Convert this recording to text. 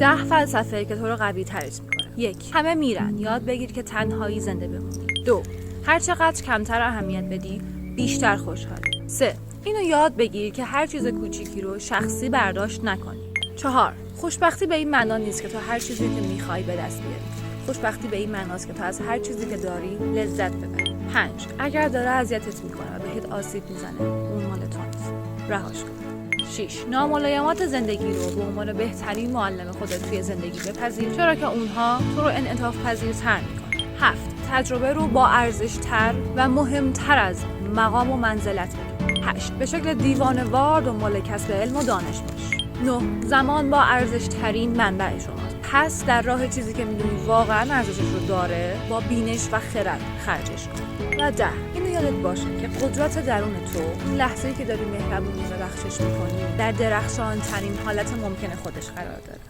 10 فلسفه که تو رو قوی ترت میکنه. 1. همه میرن، یاد بگیر که تنهایی زنده بمونی. 2. هر چقدر کمتر اهمیت بدی بیشتر خوشحالی. 3. اینو یاد بگیر که هر چیز کوچیکی رو شخصی برداشت نکنی. 4. خوشبختی به این معنا نیست که تو هر چیزی که میخوای به دست بیاری. خوشبختی به این معناست که تو از هر چیزی که داری لذت ببری. 5. اگر داره اذیتت میکنه و بهت آسیب میزنه، اون مال تو نیست. رهاش کن. 6. ناملایمات زندگی رو به عنوان بهترین معلم خودت توی زندگی بپذیر، چرا که اونها تو رو انعطاف پذیرتر میکنه. 7. تجربه رو با ارزش‌تر و مهمتر از مقام و منزلت بدون. 8. به شکل دیوانه‌وار دنبال کسب علم و دانش باش. 9. زمان با ارزش‌ترین منبع شماست. پس در راه چیزی که میدونی واقعا ارزشش رو داره با بینش و خرد خرجش کن. و 10. اینو یادت باشه که قدرت درون تو، این لحظه‌ای که داری مهربونی رو بخشش می‌کنی، در درخشان‌ترین حالت ممکن خودش قرار داره.